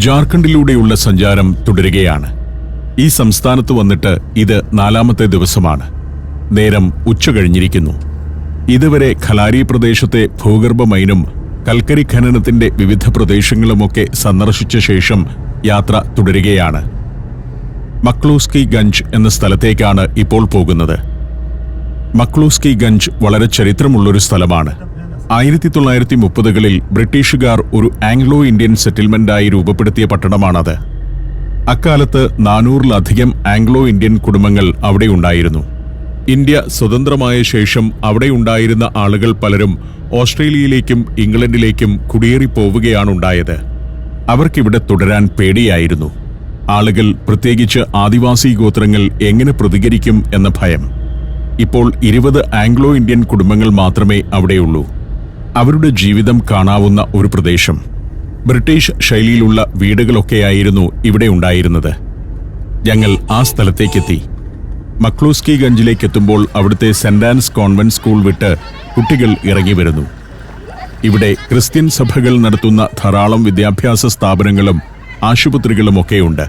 ജാർഖണ്ഡിലൂടെയുള്ള സഞ്ചാരം തുടരുകയാണ്. ഈ സംസ്ഥാനത്ത് വന്നിട്ട് ഇത് 4ാമത്തെ ദിവസമാണ്. നേരം ഉച്ച കഴിഞ്ഞിരിക്കുന്നു. ഇതുവരെ ഖലാരി പ്രദേശത്തെ ഭൂഗർഭ മൈനും കൽക്കരി ഖനനത്തിന്റെ വിവിധ പ്രദേശങ്ങളുമൊക്കെ സന്ദർശിച്ച ശേഷം യാത്ര തുടരുകയാണ്. മക്ലൂസ്കി ഗഞ്ച് എന്ന സ്ഥലത്തേക്കാണ് ഇപ്പോൾ പോകുന്നത്. മക്ലൂസ്കി ഗഞ്ച് വളരെ ചരിത്രമുള്ളൊരു സ്ഥലമാണ്. 1930കളിൽ ബ്രിട്ടീഷുകാർ ഒരു ആംഗ്ലോ ഇന്ത്യൻ സെറ്റിൽമെന്റായി രൂപപ്പെടുത്തിയ പട്ടണമാണത്. അക്കാലത്ത് 400-ലധികം ആംഗ്ലോ ഇന്ത്യൻ കുടുംബങ്ങൾ അവിടെയുണ്ടായിരുന്നു. ഇന്ത്യ സ്വതന്ത്രമായ ശേഷം അവിടെയുണ്ടായിരുന്ന ആളുകൾ പലരും ഓസ്ട്രേലിയയിലേക്കും ഇംഗ്ലണ്ടിലേക്കും കുടിയേറിപ്പോവുകയാണുണ്ടായത്. അവർക്കിവിടെ തുടരാൻ പേടിയായിരുന്നു. ആളുകൾ, പ്രത്യേകിച്ച് ആദിവാസി ഗോത്രങ്ങൾ, എങ്ങനെ പ്രതികരിക്കും എന്ന ഭയം. ഇപ്പോൾ 20 ആംഗ്ലോ ഇന്ത്യൻ കുടുംബങ്ങൾ മാത്രമേ അവിടെയുള്ളൂ. അവരുടെ ജീവിതം കാണാവുന്ന ഒരു പ്രദേശം. ബ്രിട്ടീഷ് ശൈലിയിലുള്ള വീടുകളൊക്കെയായിരുന്നു ഇവിടെ ഉണ്ടായിരുന്നത്. ഞങ്ങൾ ആ സ്ഥലത്തേക്കെത്തി. മക്ലൂസ്കി ഗഞ്ചിലേക്കെത്തുമ്പോൾ അവിടുത്തെ സെന്റ് ആൻസ് കോൺവെന്റ് സ്കൂൾ വിട്ട് കുട്ടികൾ ഇറങ്ങി വരുന്നു. ഇവിടെ ക്രിസ്ത്യൻ സഭകൾ നടത്തുന്ന ധാരാളം വിദ്യാഭ്യാസ സ്ഥാപനങ്ങളും ആശുപത്രികളുമൊക്കെയുണ്ട്.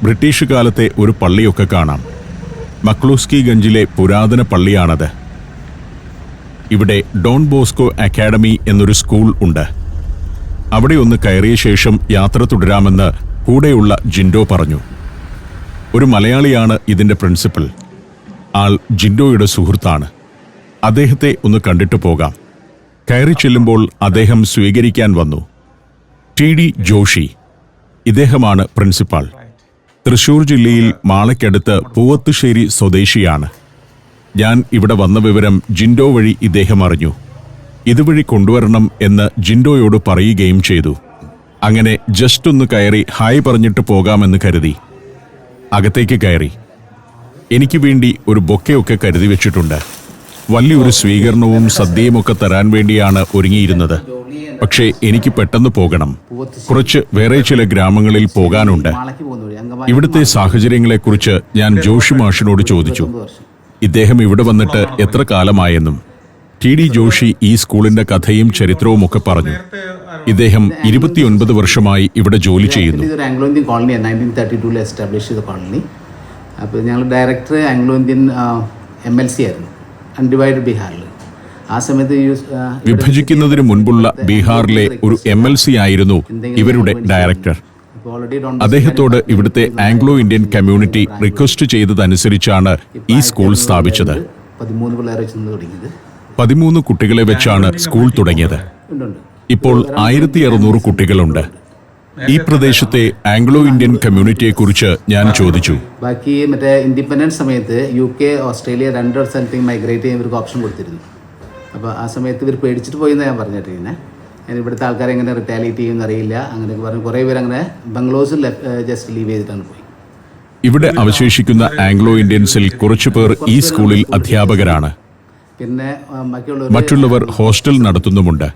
ബ്രിട്ടീഷ് കാലത്തെ ഒരു പള്ളിയൊക്കെ കാണാം. മക്ലൂസ്കി ഗഞ്ചിലെ പുരാതന പള്ളിയാണത്. ഇവിടെ ഡോൺ ബോസ്കോ അക്കാഡമി എന്നൊരു സ്കൂൾ ഉണ്ട്. അവിടെ ഒന്ന് കയറിയ ശേഷം യാത്ര തുടരാമെന്ന് കൂടെയുള്ള ജിൻഡോ പറഞ്ഞു. ഒരു മലയാളിയാണ് ഇതിന്റെ പ്രിൻസിപ്പൽ. ആൾ ജിൻഡോയുടെ സുഹൃത്താണ്. അദ്ദേഹത്തെ ഒന്ന് കണ്ടിട്ട് പോകാം. കയറി ചെല്ലുമ്പോൾ അദ്ദേഹം സ്വീകരിക്കാൻ വന്നു. ടി.ഡി. ജോഷി, ഇദ്ദേഹമാണ് പ്രിൻസിപ്പാൾ. തൃശൂർ ജില്ലയിൽ മാളയ്ക്കടുത്ത് പൂവത്തുശ്ശേരി സ്വദേശിയാണ്. ഞാൻ ഇവിടെ വന്ന വിവരം ജിൻഡോ വഴി ഇദ്ദേഹം അറിഞ്ഞു. ഇതുവഴി കൊണ്ടുവരണം എന്ന് ജിൻഡോയോട് പറയുകയും ചെയ്തു. അങ്ങനെ ജസ്റ്റ് ഒന്ന് കയറി ഹായ് പറഞ്ഞിട്ട് പോകാമെന്ന് കരുതി. അകത്തേക്ക് കയറി. എനിക്ക് വേണ്ടി ഒരു ബൊക്കെയൊക്കെ കരുതി വെച്ചിട്ടുണ്ട്. വലിയൊരു സ്വീകരണവും സദ്യയുമൊക്കെ തരാൻ വേണ്ടിയാണ് ഒരുങ്ങിയിരുന്നത്. പക്ഷേ എനിക്ക് പെട്ടെന്ന് പോകണം. കുറച്ച് വേറെ ചില ഗ്രാമങ്ങളിൽ പോകാനുണ്ട്. ഇവിടുത്തെ സാഹചര്യങ്ങളെക്കുറിച്ച് ഞാൻ ജോഷി മാഷിനോട് ചോദിച്ചു. ഇദ്ദേഹം ഇവിടെ വന്നിട്ട് എത്ര കാലമായെന്നും. ടി.ഡി. ജോഷി ഈ സ്കൂളിന്റെ കഥയും ചരിത്രവും ഒക്കെ പറഞ്ഞു. ഇദ്ദേഹം 29 വർഷമായി ഇവിടെ ജോലി ചെയ്യുന്നു. ആംഗ്ലോ ഇന്ത്യൻ കോളനി 1932 എസ്റ്റാബ്ലിഷ് ചെയ്ത കോളനി. അപ്പോൾ ഞങ്ങൾ ഡയറക്ടർ ആംഗ്ലോ ഇന്ത്യൻ MLC ആയിരുന്നു, അൺഡിവൈഡഡ് ബീഹാറിൽ. ആ സമയത്ത് വിഭജിക്കുന്നതിന് മുൻപുള്ള ബീഹാറിലെ ഒരു MLC ആയിരുന്നു ഇവരുടെ ഡയറക്ടർ. അദ്ദേഹത്തോട് ഇവിടുത്തെ ആംഗ്ലോ ഇന്ത്യൻ കമ്മ്യൂണിറ്റി റിക്വസ്റ്റ് ചെയ്തതനുസരിച്ചാണ് ഈ സ്കൂൾ സ്ഥാപിച്ചത്. 13 കുട്ടികളെ വെച്ചാണ് സ്കൂൾ തുടങ്ങിയത്. ഇപ്പോൾ 1600 കുട്ടികളുണ്ട്. ഈ പ്രദേശത്തെ ആംഗ്ലോ ഇന്ത്യൻ കമ്മ്യൂണിറ്റിയെക്കുറിച്ച് ഞാൻ ചോദിച്ചു. ബാക്കി മറ്റേ ഇൻഡിപെൻഡൻസ് സമയത്ത് UK, ഓസ്ട്രേലിയ 2 സ്ഥലത്തേക്ക് മൈഗ്രേറ്റ് ചെയ്യാൻ ഇവർക്ക് ഓപ്ഷൻ കൊടുത്തിരുന്നു. അപ്പോൾ ആ സമയത്ത് ഇവർ പേടിച്ചിട്ട് പോയെന്ന് ഞാൻ പറഞ്ഞിട്ടിങ്ങനെ. ഇവിടുത്തെ ആൾക്കാരെ എങ്ങനെ റിറ്റാലിയേറ്റ് ചെയ്യുമെന്ന് അറിയില്ല, അങ്ങനെയൊക്കെ പറഞ്ഞു. കുറേ പേര് അങ്ങനെ ബംഗ്ലോസിൽ ജസ്റ്റ് ലീവ് ചെയ്തിട്ടാണ് പോയി. ഇവിടെ അവശേഷിക്കുന്ന ആംഗ്ലോ ഇന്ത്യൻസിൽ കുറച്ചുപേർ ഈ സ്കൂളിൽ അധ്യാപകരാണ്. പിന്നെ മറ്റുള്ളവർ ഹോസ്റ്റൽ നടത്തുന്നുമുണ്ട്.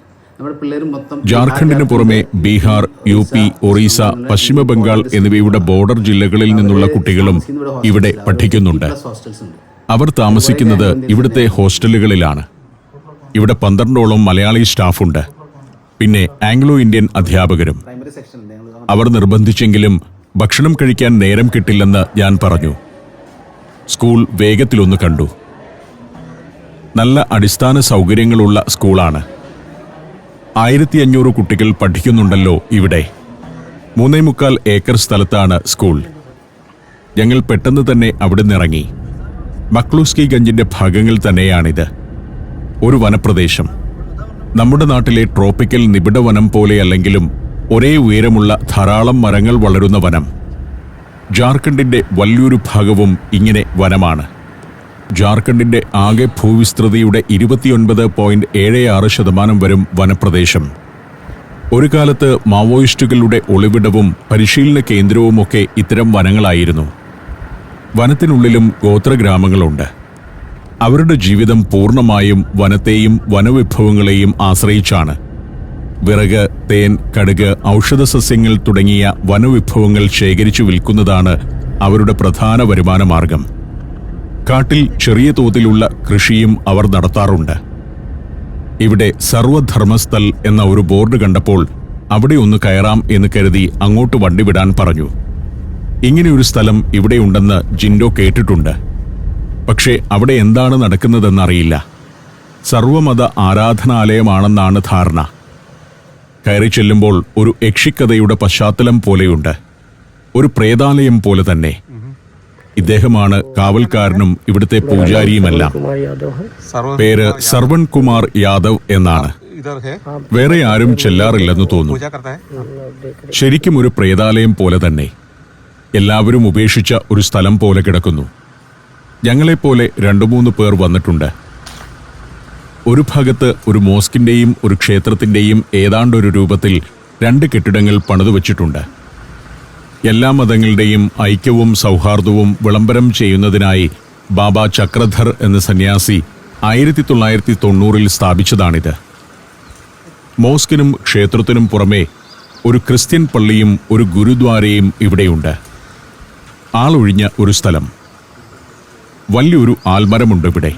ജാർഖണ്ഡിന് പുറമെ ബീഹാർ, UP, ഒറീസ, പശ്ചിമ ബംഗാൾ എന്നിവയുടെ ബോർഡർ ജില്ലകളിൽ നിന്നുള്ള കുട്ടികളും ഇവിടെ പഠിക്കുന്നുണ്ട്. അവർ താമസിക്കുന്നത് ഇവിടുത്തെ ഹോസ്റ്റലുകളിലാണ്. ഇവിടെ 12ഓളം മലയാളി സ്റ്റാഫുണ്ട്. പിന്നെ ആംഗ്ലോ ഇന്ത്യൻ അധ്യാപകരും. അവർ നിർബന്ധിച്ചെങ്കിലും ഭക്ഷണം കഴിക്കാൻ നേരം കിട്ടില്ലെന്ന് ഞാൻ പറഞ്ഞു. സ്കൂൾ വേഗത്തിലൊന്ന് കണ്ടു. നല്ല അടിസ്ഥാന സൗകര്യങ്ങളുള്ള സ്കൂളാണ്. 1500 കുട്ടികൾ പഠിക്കുന്നുണ്ടല്ലോ ഇവിടെ. 3.25 ഏക്കർ സ്ഥലത്താണ് സ്കൂൾ. ഞങ്ങൾ പെട്ടെന്ന് തന്നെ അവിടെ നിന്നിറങ്ങി. മക്ലൂസ്കി ഗഞ്ചിന്റെ ഭാഗങ്ങൾ തന്നെയാണിത്. ഒരു വനപ്രദേശം. നമ്മുടെ നാട്ടിലെ ട്രോപ്പിക്കൽ നിബിഡ വനം പോലെയല്ലെങ്കിലും ഒരേ ഉയരമുള്ള ധാരാളം മരങ്ങൾ വളരുന്ന വനം. ജാർഖണ്ഡിന്റെ വലിയൊരു ഭാഗവും ഇങ്ങനെ വനമാണ്. ജാർഖണ്ഡിന്റെ ആകെ ഭൂവിസ്തൃതിയുടെ 29.76% വരും വനപ്രദേശം. ഒരു കാലത്ത് മാവോയിസ്റ്റുകളുടെ ഒളിവിടവും പരിശീലന കേന്ദ്രവുമൊക്കെ ഇത്തരം വനങ്ങളായിരുന്നു. വനത്തിനുള്ളിലും ഗോത്രഗ്രാമങ്ങളുണ്ട്. അവരുടെ ജീവിതം പൂർണ്ണമായും വനത്തെയും വനവിഭവങ്ങളെയും ആശ്രയിച്ചാണ്. വിറക്, തേൻ, കടുക്, ഔഷധസസ്യങ്ങൾ തുടങ്ങിയ വനവിഭവങ്ങൾ ശേഖരിച്ചു വിൽക്കുന്നതാണ് അവരുടെ പ്രധാന വരുമാന മാർഗം. കാട്ടിൽ ചെറിയ തോതിലുള്ള കൃഷിയും അവർ നടത്താറുണ്ട്. ഇവിടെ സർവധർമ്മസ്ഥൽ എന്ന ഒരു ബോർഡ് കണ്ടപ്പോൾ അവിടെ ഒന്ന് കയറാം എന്ന് കരുതി അങ്ങോട്ട് വണ്ടി വിടാൻ പറഞ്ഞു. ഇങ്ങനെയൊരു സ്ഥലം ഇവിടെയുണ്ടെന്ന് ജിൻഡോ കേട്ടിട്ടുണ്ട്. പക്ഷേ അവിടെ എന്താണ് നടക്കുന്നതെന്നറിയില്ല. സർവമത ആരാധനാലയമാണെന്നാണ് ധാരണ. കയറി ചെല്ലുമ്പോൾ ഒരു യക്ഷിക്കഥയുടെ പശ്ചാത്തലം പോലെയുണ്ട്. ഒരു പ്രേതാലയം പോലെ തന്നെ. ഇദ്ദേഹമാണ് കാവൽക്കാരനും ഇവിടുത്തെ പൂജാരിയുമെല്ലാം. പേര് സർവൺ കുമാർ യാദവ് എന്നാണ്. വേറെ ആരും ചെല്ലാറില്ലെന്ന് തോന്നുന്നു. ശരിക്കും ഒരു പ്രേതാലയം പോലെ തന്നെ. എല്ലാവരും ഉപേക്ഷിച്ച ഒരു സ്ഥലം പോലെ കിടക്കുന്നു. ഞങ്ങളെപ്പോലെ 2-3 പേർ വന്നിട്ടുണ്ട്. ഒരു ഭാഗത്ത് ഒരു മോസ്കിന്റെയും ഒരു ക്ഷേത്രത്തിന്റെയും ഏതാണ്ടൊരു രൂപത്തിൽ 2 കെട്ടിടങ്ങൾ പണിതുവച്ചിട്ടുണ്ട്. എല്ലാ മതങ്ങളുടെയും ഐക്യവും സൗഹാർദ്ദവും വിളംബരം ചെയ്യുന്നതിനായി ബാബ ചക്രധർ എന്ന സന്യാസി 1990 സ്ഥാപിച്ചതാണിത്. മോസ്കിനും ക്ഷേത്രത്തിനും പുറമെ ഒരു ക്രിസ്ത്യൻ പള്ളിയും ഒരു ഗുരുദ്വാരയും ഇവിടെയുണ്ട്. ആളൊഴിഞ്ഞ ഒരു സ്ഥലം. വലിയൊരു ആൽമരമുണ്ട് ഇവിടെ.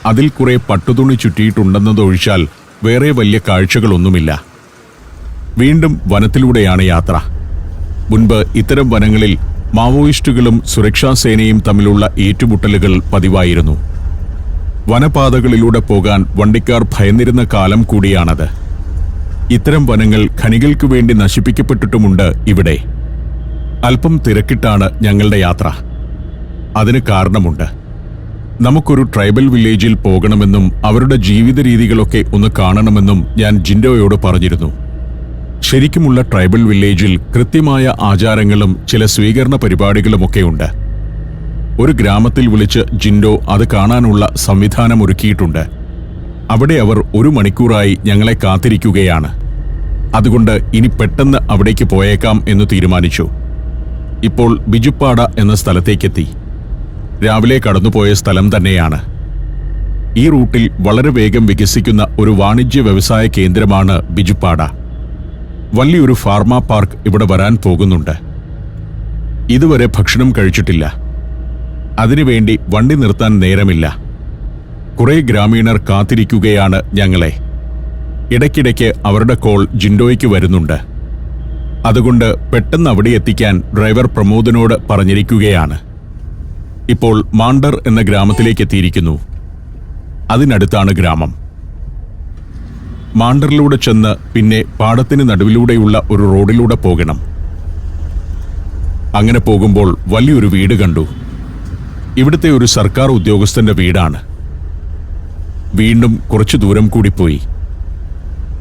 അതിൽ കുറെ പട്ടുതുണി ചുറ്റിയിട്ടുണ്ടെന്നതൊഴിച്ചാൽ വേറെ വലിയ കാഴ്ചകളൊന്നുമില്ല. വീണ്ടും വനത്തിലൂടെയാണ് യാത്ര. മുൻപ് ഇത്തരം വനങ്ങളിൽ മാവോയിസ്റ്റുകളും സുരക്ഷാസേനയും തമ്മിലുള്ള ഏറ്റുമുട്ടലുകൾ പതിവായിരുന്നു. വനപാതകളിലൂടെ പോകാൻ വണ്ടിക്കാർ ഭയന്നിരുന്ന കാലം കൂടിയാണത്. ഇത്തരം വനങ്ങൾ ഖനികൾക്ക് വേണ്ടി നശിപ്പിക്കപ്പെട്ടിട്ടുമുണ്ട് ഇവിടെ. അല്പം തിരക്കിട്ടാണ് ഞങ്ങളുടെ യാത്ര. അതിന് കാരണമുണ്ട്. നമുക്കൊരു ട്രൈബൽ വില്ലേജിൽ പോകണമെന്നും അവരുടെ ജീവിത രീതികളൊക്കെ ഒന്ന് കാണണമെന്നും ഞാൻ ജിൻഡോയോട് പറഞ്ഞിരുന്നു. ശരിക്കുമുള്ള ട്രൈബൽ വില്ലേജിൽ കൃത്യമായ ആചാരങ്ങളും ചില സ്വീകരണ പരിപാടികളുമൊക്കെയുണ്ട്. ഒരു ഗ്രാമത്തിൽ വിളിച്ച് ജിൻഡോ അത് കാണാനുള്ള സംവിധാനം ഒരുക്കിയിട്ടുണ്ട്. അവിടെ അവർ 1 മണിക്കൂറായി ഞങ്ങളെ കാത്തിരിക്കുകയാണ്. അതുകൊണ്ട് ഇനി പെട്ടെന്ന് അവിടേക്ക് പോയേക്കാം എന്ന് തീരുമാനിച്ചു. ഇപ്പോൾ ബിജുപ്പാട എന്ന സ്ഥലത്തേക്കെത്തി. രാവിലെ കടന്നുപോയ സ്ഥലം തന്നെയാണ്. ഈ റൂട്ടിൽ വളരെ വേഗം വികസിക്കുന്ന ഒരു വാണിജ്യ വ്യവസായ കേന്ദ്രമാണ് ബിജുപ്പാട. വലിയൊരു ഫാർമ പാർക്ക് ഇവിടെ വരാൻ പോകുന്നുണ്ട്. ഇതുവരെ ഭക്ഷണം കഴിച്ചിട്ടില്ല. അതിനുവേണ്ടി വണ്ടി നിർത്താൻ നേരമില്ല. കുറെ ഗ്രാമീണർ കാത്തിരിക്കുകയാണ് ഞങ്ങളെ. ഇടയ്ക്കിടയ്ക്ക് അവരുടെ കോൾ ജിൻഡോയ്ക്ക് വരുന്നുണ്ട്. അതുകൊണ്ട് പെട്ടെന്ന് അവിടെ എത്തിക്കാൻ ഡ്രൈവർ പ്രമോദിനോട് പറഞ്ഞിരിക്കുകയാണ്. ഇപ്പോൾ മാണ്ടർ എന്ന ഗ്രാമത്തിലേക്ക് എത്തിയിരിക്കുന്നു. അതിനടുത്താണ് ഗ്രാമം. മാണ്ടറിലൂടെ ചെന്ന് പിന്നെ പാടത്തിന് നടുവിലൂടെയുള്ള ഒരു റോഡിലൂടെ പോകണം. അങ്ങനെ പോകുമ്പോൾ വലിയൊരു വീട് കണ്ടു. ഇവിടുത്തെ ഒരു സർക്കാർ ഉദ്യോഗസ്ഥന്റെ വീടാണ്. വീണ്ടും കുറച്ചു ദൂരം കൂടി പോയി.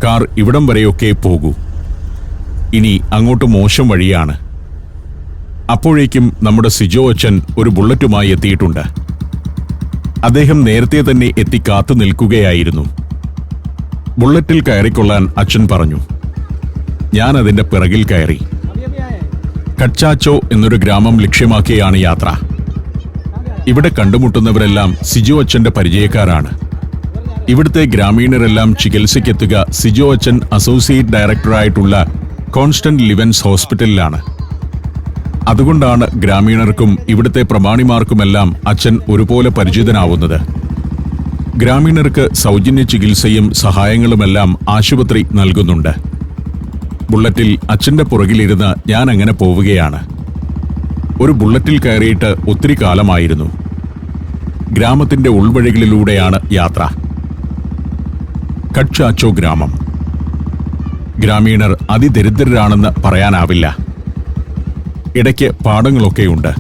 കാർ ഇവിടം വരെയൊക്കെ പോകൂ. ഇനി അങ്ങോട്ട് മോശം വഴിയാണ്. അപ്പോഴേക്കും നമ്മുടെ സിജോ അച്ഛൻ ഒരു ബുള്ളറ്റുമായി എത്തിയിട്ടുണ്ട്. അദ്ദേഹം നേരത്തെ തന്നെ എത്തി കാത്തു നിൽക്കുകയായിരുന്നു. ബുള്ളറ്റിൽ കയറിക്കൊള്ളാൻ അച്ഛൻ പറഞ്ഞു. ഞാൻ അതിന്റെ പിറകിൽ കയറി. കച്ചാച്ചോ എന്നൊരു ഗ്രാമം ലക്ഷ്യമാക്കിയാണ് യാത്ര. ഇവിടെ കണ്ടുമുട്ടുന്നവരെല്ലാം സിജോ അച്ഛന്റെ പരിചയക്കാരാണ്. ഇവിടുത്തെ ഗ്രാമീണരെല്ലാം ചികിത്സയ്ക്കെത്തുക സിജോ അച്ഛൻ അസോസിയേറ്റ് ഡയറക്ടറായിട്ടുള്ള കോൺസ്റ്റന്റ് ലിവൻസ് ഹോസ്പിറ്റലിലാണ്. അതുകൊണ്ടാണ് ഗ്രാമീണർക്കും ഇവിടുത്തെ പ്രമാണിമാർക്കുമെല്ലാം അച്ഛൻ ഒരുപോലെ പരിചിതനാവുന്നത്. ഗ്രാമീണർക്ക് സൗജന്യ ചികിത്സയും സഹായങ്ങളുമെല്ലാം ആശുപത്രി നൽകുന്നുണ്ട്. ബുള്ളറ്റിൽ അച്ഛന്റെ പുറകിലിരുന്ന് ഞാൻ അങ്ങനെ പോവുകയാണ്. ഒരു ബുള്ളറ്റിൽ കയറിയിട്ട് ഒത്തിരി കാലമായിരുന്നു. ഗ്രാമത്തിന്റെ ഉൾവഴികളിലൂടെയാണ് യാത്ര. കച്ചാച്ചോ ഗ്രാമം. ഗ്രാമീണർ അതിദരിദ്രരാണെന്ന് പറയാനാവില്ല. ഇടയ്ക്ക് പാടങ്ങളൊക്കെയുണ്ട്.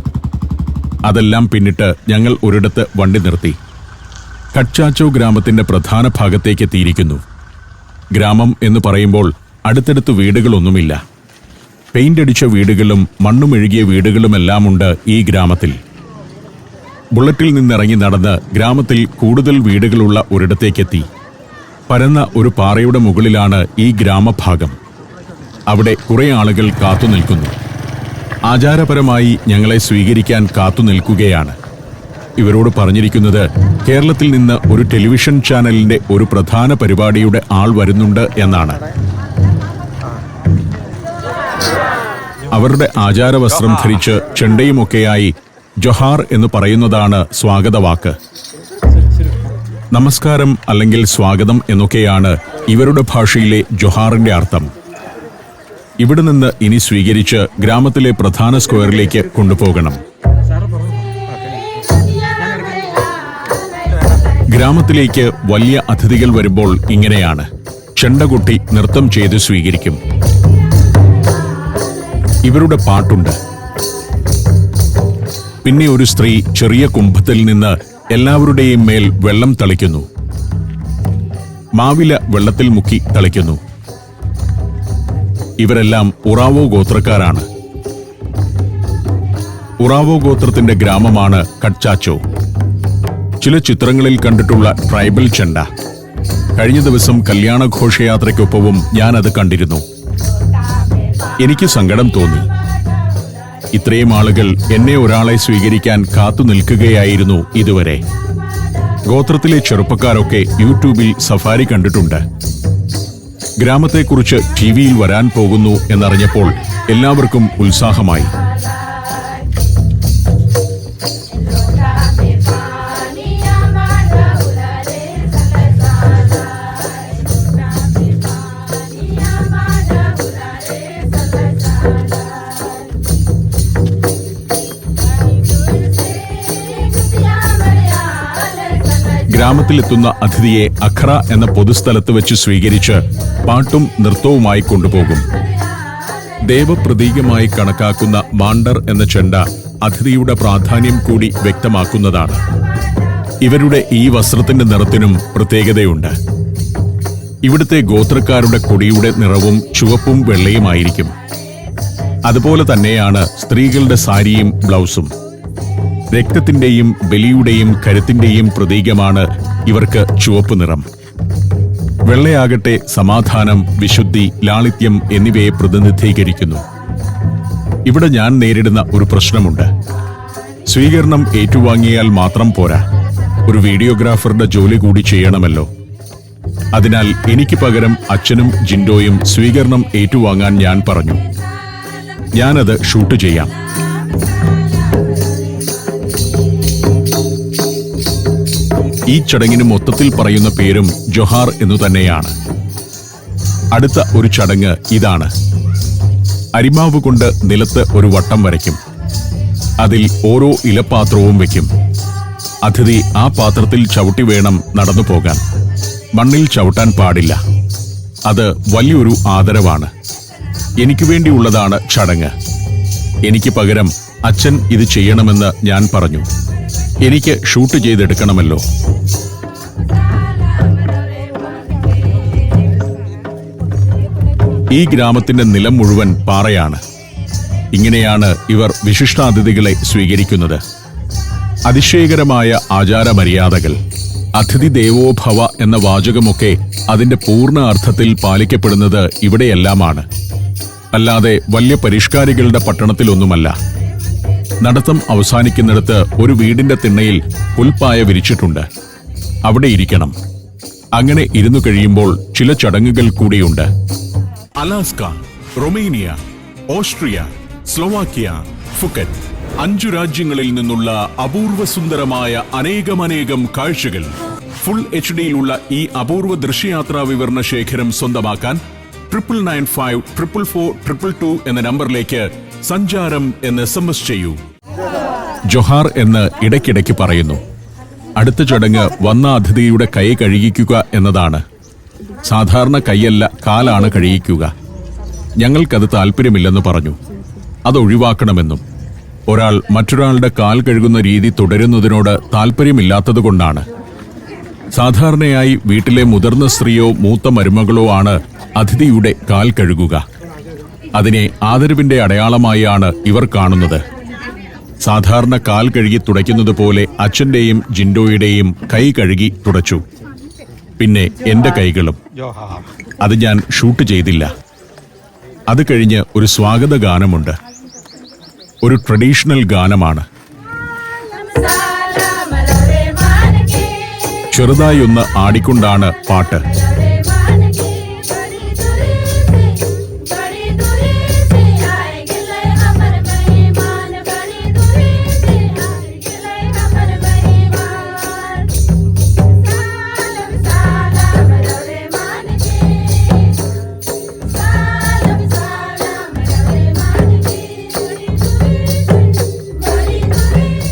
അതെല്ലാം പിന്നിട്ട് ഞങ്ങൾ ഒരിടത്ത് വണ്ടി നിർത്തി. കച്ചാച്ചോ ഗ്രാമത്തിന്റെ പ്രധാന ഭാഗത്തേക്ക് എത്തിയിരിക്കുന്നു. ഗ്രാമം എന്ന് പറയുമ്പോൾ അടുത്തടുത്ത് വീടുകളൊന്നുമില്ല. പെയിന്റ് അടിച്ച വീടുകളും മണ്ണുമെഴുകിയ വീടുകളുമെല്ലാമുണ്ട് ഈ ഗ്രാമത്തിൽ. ബുള്ളറ്റിൽ നിന്നിറങ്ങി നടന്ന് ഗ്രാമത്തിൽ കൂടുതൽ വീടുകളുള്ള ഒരിടത്തേക്കെത്തി. പരന്ന ഒരു പാറയുടെ മുകളിലാണ് ഈ ഗ്രാമഭാഗം. അവിടെ കുറെ ആളുകൾ കാത്തുനിൽക്കുന്നു. ആചാരപരമായി ഞങ്ങളെ സ്വീകരിക്കാൻ കാത്തുനിൽക്കുകയാണ്. ഇവരോട് പറഞ്ഞിരിക്കുന്നത് കേരളത്തിൽ നിന്ന് ഒരു ടെലിവിഷൻ ചാനലിന്റെ ഒരു പ്രധാന പരിപാടിയുടെ ആൾ വരുന്നുണ്ട് എന്നാണ്. അവരുടെ ആചാരവസ്ത്രം ധരിച്ച് ചെണ്ടയുമൊക്കെയായി ജൊഹാർ എന്ന് പറയുന്നതാണ് സ്വാഗതവാക്ക്. നമസ്കാരം അല്ലെങ്കിൽ സ്വാഗതം എന്നൊക്കെയാണ് ഇവരുടെ ഭാഷയിലെ ജൊഹാറിന്റെ അർത്ഥം. ഇവിടെ നിന്ന് ഇനി സ്വീകരിച്ച് ഗ്രാമത്തിലെ പ്രധാന സ്ക്വയറിലേക്ക് കൊണ്ടുപോകണം. ഗ്രാമത്തിലേക്ക് വലിയ അതിഥികൾ വരുമ്പോൾ ഇങ്ങനെയാണ്. ചെണ്ടകൊട്ടി നൃത്തം ചെയ്ത് സ്വീകരിക്കും. ഇവരുടെ പാട്ടുണ്ട്. പിന്നെ ഒരു സ്ത്രീ ചെറിയ കുംഭത്തിൽ നിന്ന് എല്ലാവരുടെയും മേൽ വെള്ളം തളിക്കുന്നു. മാവില വെള്ളത്തിൽ മുക്കി തളിക്കുന്നു. ഇവരെല്ലാം ഉറാവോ ഗോത്രക്കാരാണ്. ഉറാവോ ഗോത്രത്തിന്റെ ഗ്രാമമാണ് കട്ചാച്ചോ. ചില ചിത്രങ്ങളിൽ കണ്ടിട്ടുള്ള ട്രൈബൽ ചെണ്ട. കഴിഞ്ഞ ദിവസം കല്യാണ ഘോഷയാത്രയ്ക്കൊപ്പവും ഞാനത് കണ്ടിരുന്നു. എനിക്ക് സങ്കടം തോന്നി. ഇത്രയും ആളുകൾ എന്നെ ഒരാളെ സ്വീകരിക്കാൻ കാത്തു നിൽക്കുകയായിരുന്നു ഇതുവരെ. ഗോത്രത്തിലെ ചെറുപ്പക്കാരൊക്കെ യൂട്യൂബിൽ സഫാരി കണ്ടിട്ടുണ്ട്. ഗ്രാമത്തെക്കുറിച്ച് ടിവിയിൽ വരാൻ പോകുന്നു എന്നറിഞ്ഞപ്പോൾ എല്ലാവർക്കും ഉത്സാഹമായി. ഗ്രാമത്തിലെത്തുന്ന അതിഥിയെ അഖറ എന്ന പൊതുസ്ഥലത്ത് വെച്ച് സ്വീകരിച്ച് പാട്ടും നൃത്തവുമായി കൊണ്ടുപോകും. ദേവപ്രതീകമായി കണക്കാക്കുന്ന മാണ്ടർ എന്ന ചെണ്ട അതിഥിയുടെ പ്രാധാന്യം കൂടി വ്യക്തമാക്കുന്നതാണ്. ഇവരുടെ ഈ വസ്ത്രത്തിന്റെ നിറത്തിനും പ്രത്യേകതയുണ്ട്. ഇവിടുത്തെ ഗോത്രക്കാരുടെ കൊടിയുടെ നിറവും ചുവപ്പും വെള്ളയുമായിരിക്കും. അതുപോലെ തന്നെയാണ് സ്ത്രീകളുടെ സാരിയും ബ്ലൗസും. രക്തത്തിന്റെയും ബലിയുടെയും കരുത്തിന്റെയും പ്രതീകമാണ് ഇവർക്ക് ചുവപ്പ് നിറം. വെള്ളയാകട്ടെ സമാധാനം, വിശുദ്ധി, ലാളിത്യം എന്നിവയെ പ്രതിനിധീകരിക്കുന്നു. ഇവിടെ ഞാൻ നേരിടുന്ന ഒരു പ്രശ്നമുണ്ട്. സ്വീകരണം ഏറ്റുവാങ്ങിയാൽ മാത്രം പോരാ, ഒരു വീഡിയോഗ്രാഫറുടെ ജോലി കൂടി ചെയ്യണമല്ലോ. അതിനാൽ എനിക്ക് പകരം അച്ഛനും ജിൻഡോയും സ്വീകരണം ഏറ്റുവാങ്ങാൻ ഞാൻ പറഞ്ഞു. ഞാനത് ഷൂട്ട് ചെയ്യാം. ഈ ചടങ്ങിന് മൊത്തത്തിൽ പറയുന്ന പേരും ജൊഹാർ എന്നു തന്നെയാണ്. അടുത്ത ഒരു ചടങ്ങ് ഇതാണ്. അരിമാവ് കൊണ്ട് നിലത്ത് ഒരു വട്ടം വരയ്ക്കും. അതിൽ ഓരോ ഇലപ്പാത്രവും വയ്ക്കും. അതിഥി ആ പാത്രത്തിൽ ചവിട്ടി വേണം നടന്നു പോകാൻ. മണ്ണിൽ ചവിട്ടാൻ പാടില്ല. അത് വലിയൊരു ആദരവാണ്. എനിക്ക് വേണ്ടിയുള്ളതാണ് ചടങ്ങ്. എനിക്ക് പകരം അച്ഛൻ ഇത് ചെയ്യണമെന്ന് ഞാൻ പറഞ്ഞു. എനിക്ക് ഷൂട്ട് ചെയ്തെടുക്കണമല്ലോ. ഈ ഗ്രാമത്തിന്റെ നിലം മുഴുവൻ പാറയാണ്. ഇങ്ങനെയാണ് ഇവർ വിശിഷ്ടാതിഥികളെ സ്വീകരിക്കുന്നത്. അതിശയകരമായ ആചാരമര്യാദകൾ. അതിഥി ദേവോ ഭവ എന്ന വാചകമൊക്കെ അതിന്റെ പൂർണ്ണ അർത്ഥത്തിൽ പാലിക്കപ്പെടുന്നത് ഇവിടെയെല്ലാമാണ്. അല്ലാതെ വലിയ പരിഷ്കാരികളുടെ പട്ടണത്തിലൊന്നുമല്ല. നടത്തം അവസാനിക്കുന്നിടത്ത് ഒരു വീടിന്റെ തിണ്ണയിൽ പുൽപ്പായ വിരിച്ചിട്ടുണ്ട്. അവിടെ ഇരിക്കണം. അങ്ങനെ ഇരുന്നു കഴിയുമ്പോൾ ചില ചടങ്ങുകൾ കൂടിയുണ്ട്. Alaska, Romania, Austria, Slovakia, Phuket 5 രാജ്യങ്ങളിൽ നിന്നുള്ള അപൂർവ സുന്ദരമായ അനേകം കാഴ്ചകൾ. ഫുൾ HDയിലുള്ള ഈ അപൂർവ ദൃശ്യയാത്രാ വിവരണ ശേഖരം സ്വന്തമാക്കാൻ 99544422 എന്ന നമ്പറിലേക്ക് സഞ്ചാരം എന്ന് SMS ചെയ്യൂ. ജൊഹാർ എന്ന് ഇടയ്ക്കിടയ്ക്ക് പറയുന്നു. അടുത്ത ചടങ്ങ് വന്ന അതിഥിയുടെ കൈ കഴുകിക്കുക എന്നതാണ്. സാധാരണ കൈയല്ല, കാലാണ് കഴുകിക്കുക. ഞങ്ങൾക്കത് താല്പര്യമില്ലെന്ന് പറഞ്ഞു. അതൊഴിവാക്കണമെന്നും ഒരാൾ മറ്റൊരാളുടെ കാൽ കഴുകുന്ന രീതി തുടരുന്നതിനോട് താല്പര്യമില്ലാത്തതുകൊണ്ടാണ്. സാധാരണയായി വീട്ടിലെ മുതിർന്ന സ്ത്രീയോ മൂത്ത മരുമകളോ ആണ് അതിഥിയുടെ കാൽ കഴുകുക. അതിനെ ആദരവിന്റെ അടയാളമായാണ് ഇവർ കാണുന്നത്. സാധാരണ കാൽ കഴുകി തുടയ്ക്കുന്നത് പോലെ അച്ഛന്റെയും ജിൻഡോയുടെയും കൈ കഴുകി തുടച്ചു. പിന്നെ എന്റെ കൈകളും. അത് ഞാൻ ഷൂട്ട് ചെയ്തില്ല. അത് കഴിഞ്ഞ് ഒരു സ്വാഗത ഗാനമുണ്ട്. ഒരു ട്രഡീഷണൽ ഗാനമാണ്. ചെറുതായി ഒന്ന് ആടിക്കൊണ്ടാണ് പാട്ട്.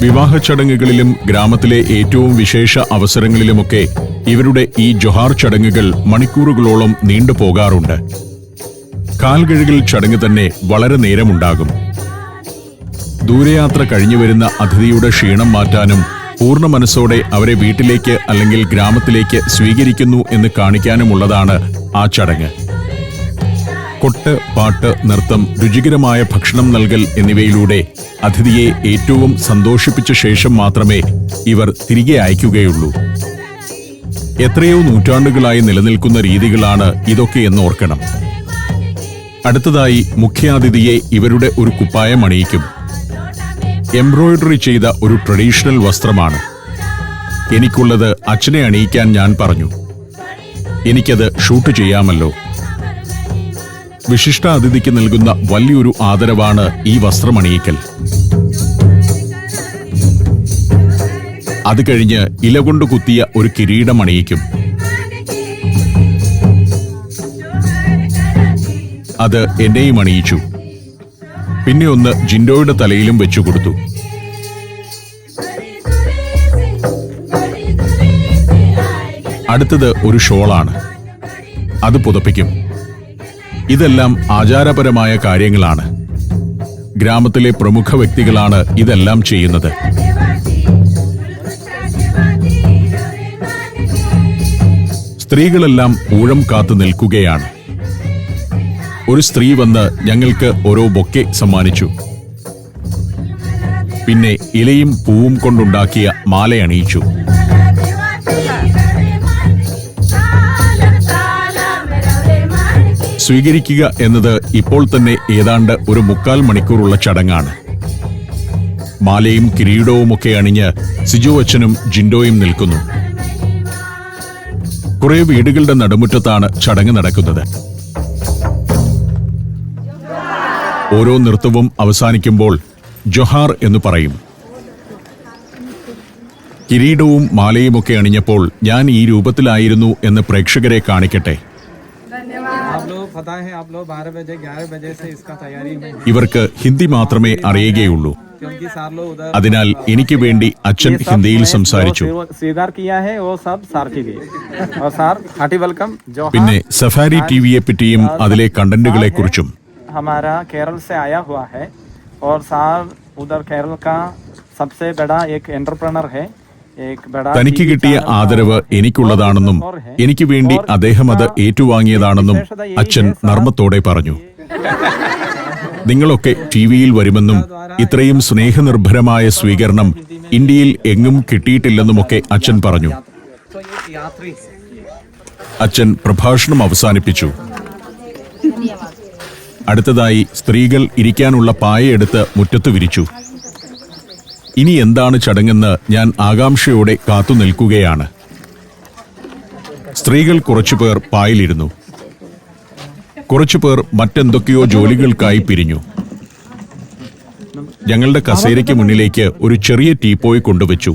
വിവാഹ ചടങ്ങുകളിലും ഗ്രാമത്തിലെ ഏറ്റവും വിശേഷ അവസരങ്ങളിലുമൊക്കെ ഇവരുടെ ഈ ജൊഹാർ ചടങ്ങുകൾ മണിക്കൂറുകളോളം നീണ്ടുപോകാറുണ്ട്. കാൽകഴുകൽ ചടങ്ങ് തന്നെ വളരെ നേരമുണ്ടാകും. ദൂരയാത്ര കഴിഞ്ഞുവരുന്ന അതിഥിയുടെ ക്ഷീണം മാറ്റാനും പൂർണ്ണ മനസ്സോടെ അവരെ വീട്ടിലേക്ക് അല്ലെങ്കിൽ ഗ്രാമത്തിലേക്ക് സ്വീകരിക്കുന്നു എന്ന് കാണിക്കാനുമുള്ളതാണ് ആ ചടങ്ങ്. കൊട്ട്, പാട്ട്, നൃത്തം, രുചികരമായ ഭക്ഷണം നൽകൽ എന്നിവയിലൂടെ അതിഥിയെ ഏറ്റവും സന്തോഷിപ്പിച്ച ശേഷം മാത്രമേ ഇവർ തിരികെ അയക്കുകയുള്ളൂ. എത്രയോ നൂറ്റാണ്ടുകളായി നിലനിൽക്കുന്ന രീതികളാണ് ഇതൊക്കെയെന്ന് ഓർക്കണം. അടുത്തതായി മുഖ്യാതിഥിയെ ഇവരുടെ ഒരു കുപ്പായം അണിയിക്കും. എംബ്രോയിഡറി ചെയ്ത ഒരു ട്രഡീഷണൽ വസ്ത്രമാണ്. എനിക്കുള്ളത് അച്ഛനെ അണിയിക്കാൻ ഞാൻ പറഞ്ഞു. എനിക്കത് ഷൂട്ട് ചെയ്യാമല്ലോ. വിശിഷ്ട അതിഥിക്ക് നൽകുന്ന വലിയൊരു ആദരവാണ് ഈ വസ്ത്രമണിയിക്കൽ. അത് കഴിഞ്ഞ് ഇലകൊണ്ട് കുത്തിയ ഒരു കിരീടം അണിയിക്കും. അത് എന്നെയും അണിയിച്ചു. പിന്നെ ഒന്ന് ജിൻഡോയുടെ തലയിലും വെച്ചുകൊടുത്തു. അടുത്തത് ഒരു ഷോളാണ്. അത് പുതപ്പിക്കും. ഇതെല്ലാം ആചാരപരമായ കാര്യങ്ങളാണ്. ഗ്രാമത്തിലെ പ്രമുഖ വ്യക്തികളാണ് ഇതെല്ലാം ചെയ്യുന്നത്. സ്ത്രീകളെല്ലാം ഊഴം കാത്തു നിൽക്കുകയാണ്. ഒരു സ്ത്രീ വന്ന് ഞങ്ങൾക്ക് ഓരോ ബൊക്കെ സമ്മാനിച്ചു. പിന്നെ ഇലയും പൂവും കൊണ്ടുണ്ടാക്കിയ മാലയണിയിച്ചു. സ്വീകരിക്കുക എന്നത് ഇപ്പോൾ തന്നെ ഏതാണ്ട് ഒരു 3/4 മണിക്കൂറുള്ള ചടങ്ങാണ്. മാലയും കിരീടവുമൊക്കെ അണിഞ്ഞ് സിജു അച്ഛനും ജിൻഡോയും നിൽക്കുന്നു. കുറെ വീടുകളുടെ നടുമുറ്റത്താണ് ചടങ്ങ് നടക്കുന്നത്. ഓരോ നൃത്തവും അവസാനിക്കുമ്പോൾ ജൊഹാർ എന്ന് പറയും. കിരീടവും മാലയുമൊക്കെ അണിഞ്ഞപ്പോൾ ഞാൻ ഈ രൂപത്തിലായിരുന്നു എന്ന് പ്രേക്ഷകരെ കാണിക്കട്ടെ. ഇവർക്ക് ഹിന്ദി മാത്രമേ അറിയുകയുള്ളൂ. അതിനാൽ എനിക്ക് വേണ്ടി അച്ഛൻ ഹിന്ദിയിൽ സംസാരിച്ചു. പിന്നെ സഫാരി ടിവിയെ പറ്റിയും അതിലെ കണ്ടന്റുകളെ കുറിച്ചും. തനിക്ക് കിട്ടിയ ആദരവ് എനിക്കുള്ളതാണെന്നും എനിക്ക് വേണ്ടി അദ്ദേഹം അത് ഏറ്റുവാങ്ങിയതാണെന്നും അച്ഛൻ നർമ്മത്തോടെ പറഞ്ഞു. നിങ്ങളൊക്കെ ടിവിയിൽ വരുമെന്നും ഇത്രയും സ്നേഹനിർഭരമായ സ്വീകരണം ഇന്ത്യയിൽ എങ്ങും കിട്ടിയിട്ടില്ലെന്നുമൊക്കെ അച്ഛൻ പറഞ്ഞു. അച്ഛൻ പ്രഭാഷണം അവസാനിപ്പിച്ചു. അടുത്തതായി സ്ത്രീകൾ ഇരിക്കാനുള്ള പായയെടുത്ത് മുറ്റത്ത് വിരിച്ചു. ഇനി എന്താണ് ചടങ്ങെന്ന് ഞാൻ ആകാംക്ഷയോടെ കാത്തുനിൽക്കുകയാണ്. സ്ത്രീകൾ കുറച്ചുപേർ പായിലിരുന്നു. കുറച്ചുപേർ മറ്റെന്തൊക്കെയോ ജോലികൾക്കായി പിരിഞ്ഞു. ഞങ്ങളുടെ കസേരയ്ക്ക് മുന്നിലേക്ക് ഒരു ചെറിയ ടീപ്പോയ് കൊണ്ടുവച്ചു.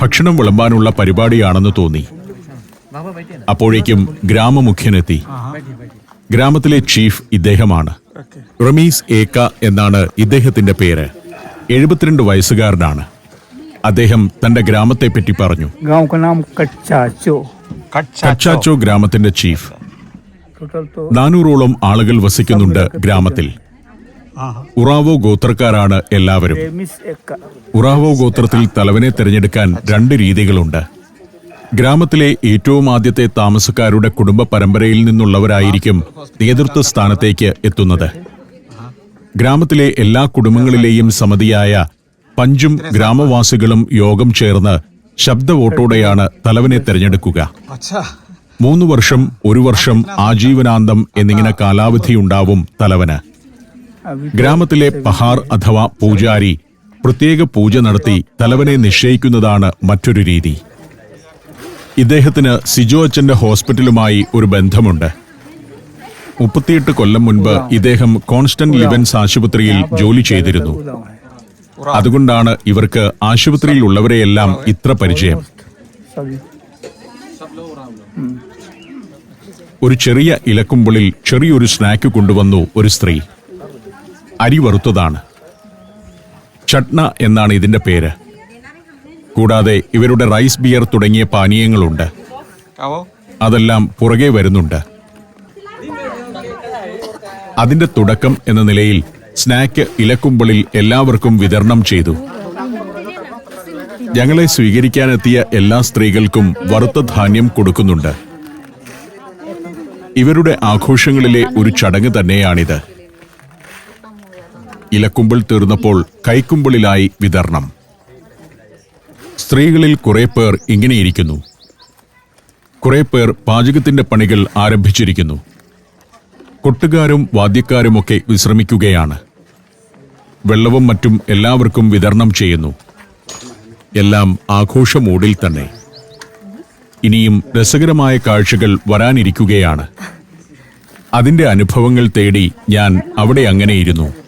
ഭക്ഷണം വിളമ്പാനുള്ള പരിപാടിയാണെന്ന് തോന്നി. അപ്പോഴേക്കും ഗ്രാമമുഖ്യനെത്തി. ഗ്രാമത്തിലെ ചീഫ് ഇദ്ദേഹമാണ്. റമീസ് ഏക്ക എന്നാണ് ഇദ്ദേഹത്തിന്റെ പേര്. 72 വയസ്സുകാരനാണ്. അദ്ദേഹം തന്റെ ഗ്രാമത്തെപ്പറ്റി പറഞ്ഞു. കച്ചാച്ചോ ഗ്രാമത്തിന്റെ ചീഫ്. 400ഓളം ആളുകൾ വസിക്കുന്നുണ്ട് ഗ്രാമത്തിൽ. ഉറാവോ ഗോത്രക്കാരാണ് എല്ലാവരും. ഉറാവോ ഗോത്രത്തിൽ തലവനെ തിരഞ്ഞെടുക്കാൻ 2 രീതികളുണ്ട്. ഗ്രാമത്തിലെ ഏറ്റവും ആദ്യത്തെ താമസക്കാരുടെ കുടുംബ പരമ്പരയിൽ നിന്നുള്ളവരായിരിക്കും നേതൃത്വ സ്ഥാനത്തേക്ക് എത്തുന്നത്. ഗ്രാമത്തിലെ എല്ലാ കുടുംബങ്ങളിലെയും സമിതിയായ പഞ്ചും ഗ്രാമവാസികളും യോഗം ചേർന്ന് ശബ്ദ വോട്ടോടെയാണ് തലവനെ തിരഞ്ഞെടുക്കുക. 3 വർഷം, 1 വർഷം, ആജീവനാന്തം എന്നിങ്ങനെ കാലാവധിയുണ്ടാവും തലവന്. ഗ്രാമത്തിലെ പഹാർ അഥവാ പൂജാരി പ്രത്യേക പൂജ നടത്തി തലവനെ നിശ്ചയിക്കുന്നതാണ് മറ്റൊരു രീതി. ഇദ്ദേഹത്തിന് സിജോ അച്ഛന്റെ ഹോസ്പിറ്റലുമായി ഒരു ബന്ധമുണ്ട്. 38 കൊല്ലം മുൻപ് ഇദ്ദേഹം കോൺസ്റ്റന്റ് ലിവൻസ് ആശുപത്രിയിൽ ജോലി ചെയ്തിരുന്നു. അതുകൊണ്ടാണ് ഇവർക്ക് ആശുപത്രിയിൽ ഉള്ളവരെയെല്ലാം ഇത്ര പരിചയം. ഒരു ചെറിയ ഇലക്കുമ്പിളിൽ ചെറിയൊരു സ്നാക്ക് കൊണ്ടുവന്നു ഒരു സ്ത്രീ. അരി വറുത്തതാണ്. ചട്ന എന്നാണ് ഇതിന്റെ പേര്. കൂടാതെ ഇവരുടെ റൈസ് ബിയർ തുടങ്ങിയ പാനീയങ്ങളുണ്ട്. അതെല്ലാം പുറകെ വരുന്നുണ്ട്. അതിന്റെ തുടക്കം എന്ന നിലയിൽ സ്നാക്ക് ഇലക്കുമ്പളിൽ എല്ലാവർക്കും വിതരണം ചെയ്തു. ഞങ്ങളെ സ്വീകരിക്കാനെത്തിയ എല്ലാ സ്ത്രീകൾക്കും വറുത്ത ധാന്യം കൊടുക്കുന്നുണ്ട്. ഇവരുടെ ആഘോഷങ്ങളിലെ ഒരു ചടങ്ങ് തന്നെയാണിത്. ഇലക്കുമ്പിൾ തീർന്നപ്പോൾ കൈക്കുമ്പിളിലായി വിതരണം. സ്ത്രീകളിൽ കുറെ പേർ ഇങ്ങനെയിരിക്കുന്നു. കുറെ പേർ പാചകത്തിന്റെ പണികൾ ആരംഭിച്ചിരിക്കുന്നു. കൊട്ടുകാരും വാദ്യക്കാരുമൊക്കെ വിശ്രമിക്കുകയാണ്. വെള്ളവും മറ്റും എല്ലാവർക്കും വിതരണം ചെയ്യുന്നു. എല്ലാം ആഘോഷ മൂഡിൽ തന്നെ. ഇനിയും രസകരമായ കാഴ്ചകൾ വരാനിരിക്കുകയാണ്. അതിന്റെ അനുഭവങ്ങൾ തേടി ഞാൻ അവിടെ അങ്ങനെയിരുന്നു.